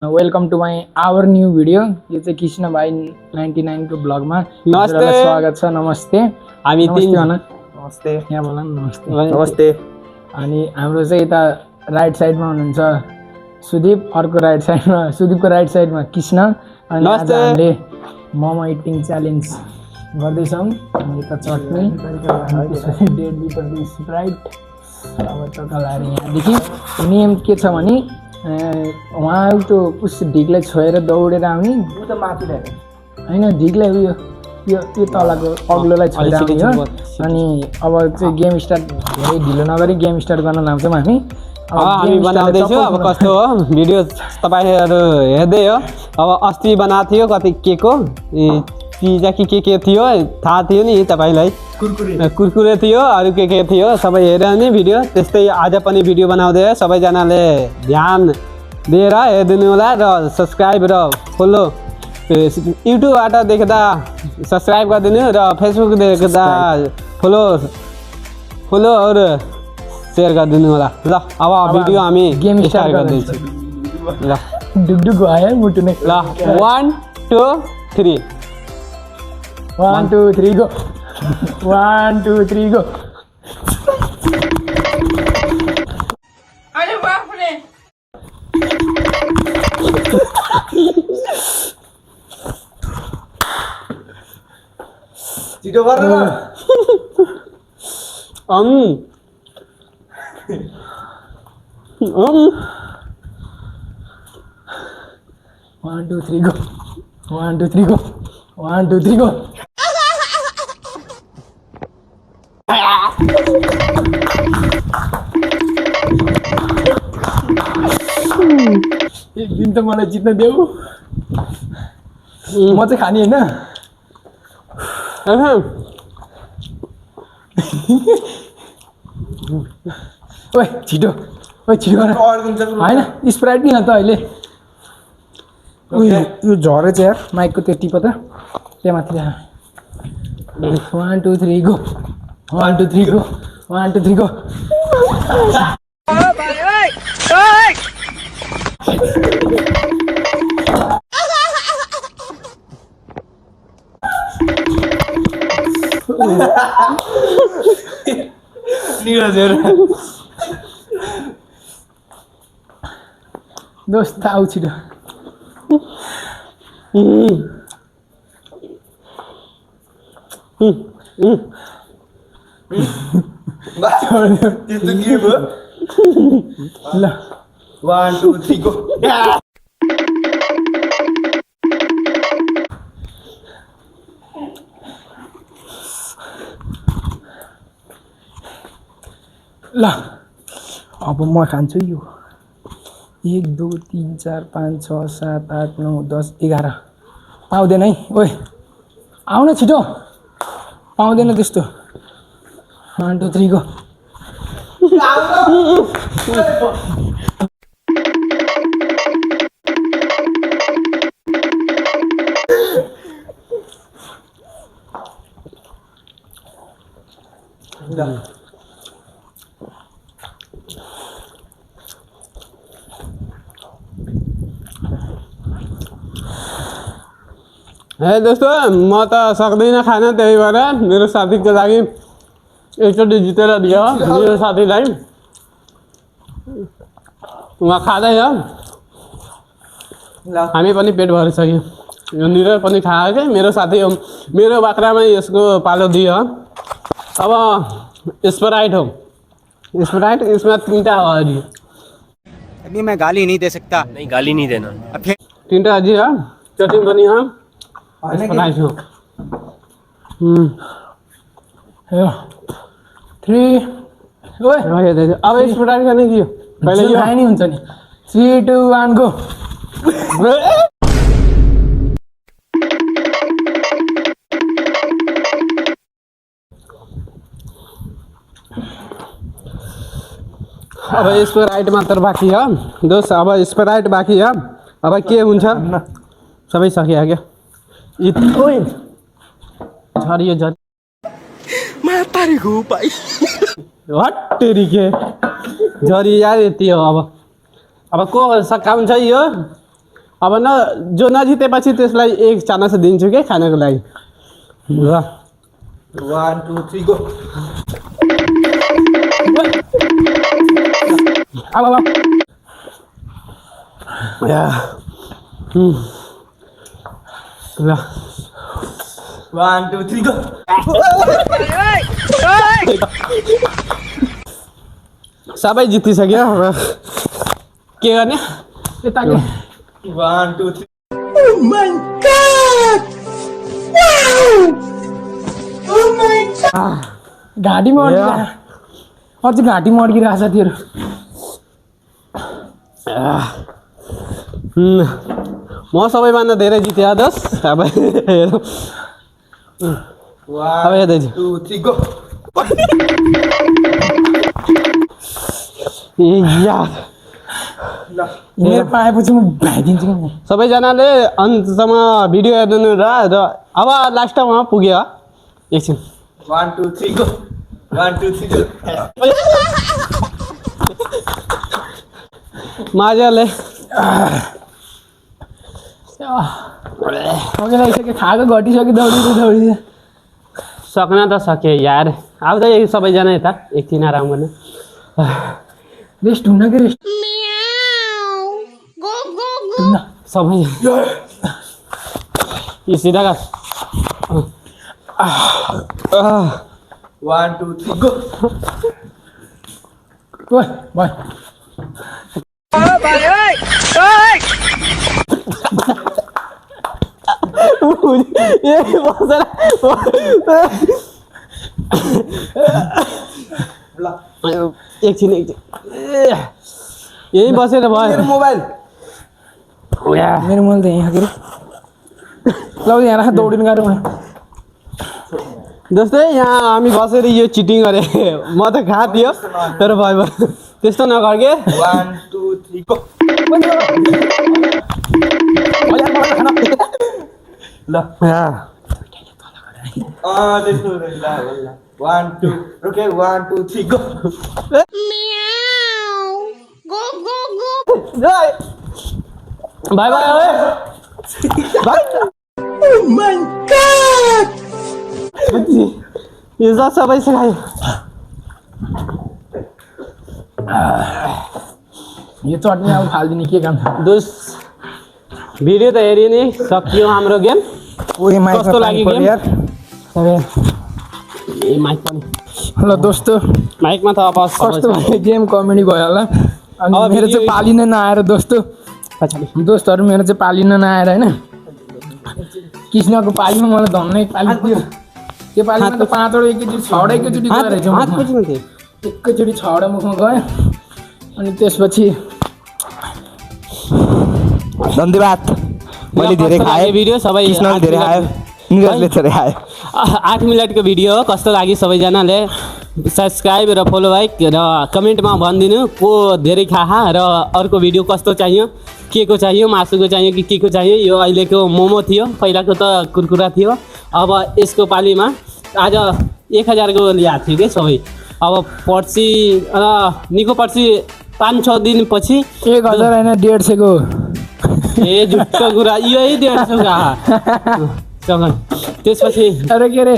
Welcome to my our new video. यो चाहिँ कृष्ण भाइ 99 को ब्लगमा नमस्ते स्वागत छ। नमस्ते हामी तीन भन। नमस्ते यहाँ बोला नमस्ते। नमस्ते। अनि हाम्रो चाहिँ यता राइट साइडमा हुनुहुन्छ सुदीप, अर्को राइट साइडमा सुदीपको राइट साइडमा कृष्ण। अनि आज हामीले मोमो इटिङ च्यालेन्ज गर्दैछौँ। अनि यता चटनी, त्यसपछि 1.5 लिटर स्प्राइट। अब टक्कलाएर यहाँदेखि नियम के छ भने वहाँ त्यो उस ढिकलाई छोएर दौडेर आउने होइन, ढिकलाई उयो यो तलको अग्लोलाई छोएर आउने हो। अनि अब चाहिँ गेम स्टार्ट धेरै ढिलो नगरी गेम स्टार्ट गर्न लाउँछौँ हामी। हामी बनाउँदैछु। अब कस्तो हो भिडियो तपाईँहरू हेर्दै हो। अब अस्ति बनाएको थियो कति के को पिज्जा के थियो थाहा थियो नि तपाईँलाई। कुरकुरे थियो, अरू के थियो सबै हेऱ्यो नि भिडियो। त्यस्तै आज पनि भिडियो बनाउँदै हो। सबैजनाले ध्यान दिएर हेरिदिनु होला र सब्सक्राइब र फलो युट्युबबाट देख्दा सब्सक्राइब गरिदिनु र फेसबुक देख्दा फलो और सेयर गरिदिनु होला। ल अब भिडियो हामी गेम स्टार्ट गर्दैछौँ। ल डुकडुक आयो मुटु नै। ल 1 2 3 1 2 3 गो 1 2 3 गो। अरे बाप रे। छिटो गर न। 1 2 3 गो 1 2 3 गो 1 2 3 गो। एक दिन त मलाई जित्न देऊ, म चाहिँ खाने होइन। ओए छिटो गर होइन, स्प्राइट नि त अहिले उयो झरेछ यार माइकको त्यो टिप त त्यहाँ माथि। 1 2 3 गो 1 2 3 गो 1 2 3 गो। दोस्त आऊ छिटो। त्यस्तो के भयो? ल 1 2 3 गो। ल अब म खान्छु यो। 1 2 3 4 5 6 7 8 9 10 11 पाउँदैन है। ओए आउन छिटो, पाउँदैन त्यस्तो। 1 2 3 गो। हे दोस्तों म त सक्दिनँ खान, त्यही भएर मेरो साथीको लागि एकचोटि जितेर दियो मेरो साथीलाई। उहाँ खाँदै हो, हामी पनि पेट भरिसक्यो। यो निरो पनि खायो कि मेरो साथी हो, मेरो बाख्रामै यसको पालो दियो। अब स्प्राइट हो, स्प्राइट इसमें 3टा हो अझी। अभी मैं गाली नहीं दे सकता। नहीं गाली नहीं देना। 3टा अझी हो, चटनी पनि हो, स्प्राइट हो। 3 ओए अब स्प्राइट खाने की पहिले यो खाइ नि हुन्छ नि। 3 2 1 गो। अब स्प्राइट मात्र बाँकी हो दोस्त। अब स्प्राइट बाँकी हो। अब के हुन्छ सबै सकियो क्या। झरियो झरि हट्टेरी के झरी यार यति हो। अब को सकाउँछ यो अब जो नजितेपछि त्यसलाई एक चाना चाहिँ दिन्छु के खानको लागि ल 1 2 3 गो अब या ल 1 2 3 गो सबै जितिसक्यो अब के गर्ने यता 1 2 3 घाँटीमा अड्किरहेको अझै घाँटीमा अड्किरहेको साथीहरू म सबैभन्दा धेरै जितेँ दोस्त अब हेरौँ अब 1 हेर्दैछु 2 3 गो मेरो पाएपछि म भाइदिन्छु कि म सबैजनाले अन्तसम्म भिडियो हेर्नु र अब लास्टमा पुग्यो एकछिन 1 2 3 गो 1 2 3 गो मजाले लागिसक्यो खाएको घटिसक्यो दौडिँदै सक्न त सके यार अब त सबैजना यता एकछिन आराम गर्ने रेस्ट हुन कि रेस्ट सबै यो सिधा गा 1 2 3 गो ओइ भाइ एकछिन यही बसेर भयो मोबाइल मेरो मोबाइल त यहाँ के ल यहाँ राख दौडिनु गाह्रो जस्तै यहाँ हामी बसेर यो चिटिङ गरे म त खा थियो तर भयो त्यस्तो नगर के 1 2 3 गो ल त्यस्तो ल 1 2 ओके 1 2 3 गो बाय बाय यो त सबै सघायो यो चटनी अब फालिदिने के काम छ दोस्त भिडियो त हेरि नै सकियो हाम्रो गेम कस्तो लाग्यो गेम ए माइक पनि ल दोस्तो माइकमा त अब कस्तो गेम कमेडी भयो होला अनि मेरो चाहिँ पालिन नआएर दोस्तो दोस्तहरू मेरो चाहिँ पालिन नआएर होइन कृष्णको पालीमा मलाई धन्नै पाली दियो त्यो पालीमा त 5 वटा एकैचोटि 6 वटा एकैचोटि गएर एकैचोटि 6 वटा मुखमा गयो अनि त्यसपछि धन्यवाद मैले धेरै खाएँ भिडियो सबै कृष्णले धेरै खायो निरजले धेरै खायो 8 मिनटको भिडियो हो कस्तो लाग्यो सबैजनाले सब्सक्राइब र फलो लाइक र कमेन्टमा भनिदिनु को धेरै खाहा र अर्को भिडियो कस्तो चाहियो के को चाहियो मासुको चाहियो कि के को चाहियो यो अहिलेको मोमो थियो पहिलाको त कुरकुरा थियो अब यसको पालीमा आज 1000 को ल्याएको थियो कि सबै अब पर्सि निको पर्सि 5-6 दिनपछि 1000 होइन 150 को ए झुट्टो कुरा यही 150 का सँगै त्यसपछि अरे के अरे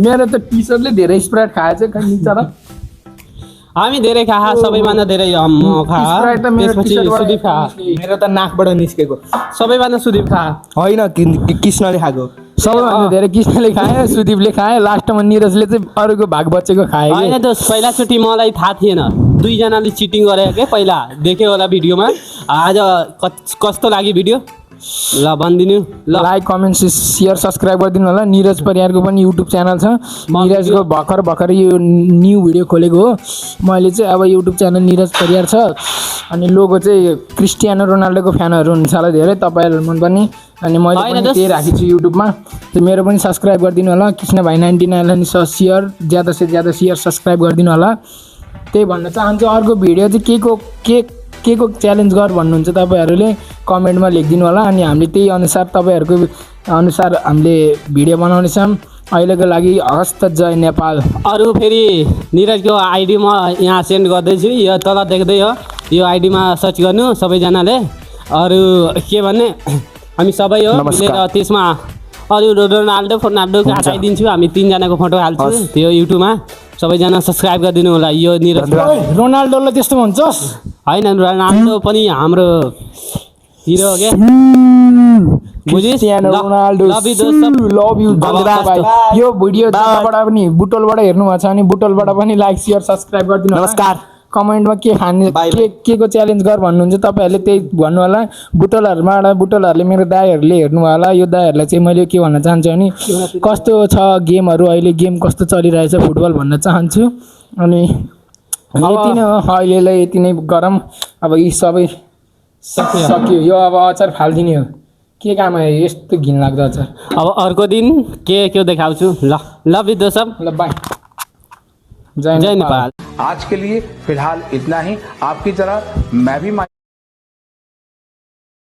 मेरो त टी सर्टले धेरै स्प्राइट खाएछ निचा र हामी धेरै खा सबैभन्दा धेरै म खा स्प्राइट त मेरो त्यसपछि टी-सर्टबाट सुदीप खा मेरो त नाकबाट निस्केको सबैभन्दा सुदीप खा होइन कृष्णले खाएको सबैभन्दा धेरै कृष्णले खायो सुदीपले खायो लास्टमा निरजले चाहिँ अरूको भाग बचेको खायो होइन त पहिलाचोटि मलाई थाहा थिएन 2 जनाले चिटिङ गरेको के पहिला देख्यो होला भिडियोमा आज कस्तो लाग्यो भिडियो ल भनिदिनु ल लाइक कमेन्ट सेयर सब्सक्राइब गरिदिनु होला निरज परियारको पनि युट्युब च्यानल छ निरजको भर्खर यो न्यू भिडियो खोलेको हो मैले चाहिँ अब युट्युब च्यानल निरज परियार छ अनि लोगो चाहिँ क्रिस्टियानो रोनाल्डोको फ्यानहरू हुन्छ होला धेरै तपाईँहरू मन पर्ने अनि मैले पनि त्यही राखेको छु युट्युबमा त्यो मेरो पनि सब्सक्राइब गरिदिनु होला कृष्ण भाइ 99 नि सेयर ज्यादा से ज्यादा सेयर सब्सक्राइब गरिदिनु होला त्यही भन्न चाहन्छु अर्को भिडियो चाहिँ के को च्यालेन्ज गर भन्नुहुन्छ तपाईँहरूले कमेन्टमा लेखिदिनु होला अनि हामीले त्यही अनुसार तपाईँहरूको अनुसार हामीले भिडियो बनाउनेछौँ अहिलेको लागि हस्त जय नेपाल अरू फेरि निरजको आइडी म यहाँ सेन्ड गर्दैछु यो तल देख्दै हो यो आइडीमा सर्च गर्नु सबैजनाले अरू के भन्ने हामी सबै हो मिलेर त्यसमा अरू रोनाल्डो फोर्नाल्डोको हटाइदिन्छु हामी 3 जनाको फोटो हाल्छु त्यो युट्युबमा सबैजना सब्स्क्राइब गरिदिनु होला यो निरज रोनाल्डोलाई त्यस्तो भन्छस् हैन रोनाल्डो पनि हाम्रो हिरो हो के बुझिस रोनाल्डो लभ यु दोस्त लभ यु भाइ यो भिडियो जताबाट पनि बुटोलबाट हेर्नु भएको छ भने बुटोलबाट पनि लाइक शेयर सब्स्क्राइब गरिदिनु नमस्कार कमेन्टमा के खाने के को च्यालेन्ज गर भन्नुहुन्छ तपाईहरुले त्यही भन्नु होला बुटोलहरुले मेरो दाइहरुले हेर्नु होला यो दाइहरुलाई चाहिँ मैले के भन्न चाहन्छु भने कस्तो छ गेमहरु अहिले गेम कस्तो चलिरहेछ फुटबल भन्न चाहन्छु अनि यति नै हो अहिलेलाई यति नै गरम अब यी सबै सक्यो यो अब अचार फाल्दिने हो के काम है यस्तो घिनलाग्दो अचार अब अर्को दिन के देखाउँछु ल लभ यु दोस्त ल बाइ जय नेपाल आज के लिए फिलहाल इतना ही। आपकी तरह मैं भी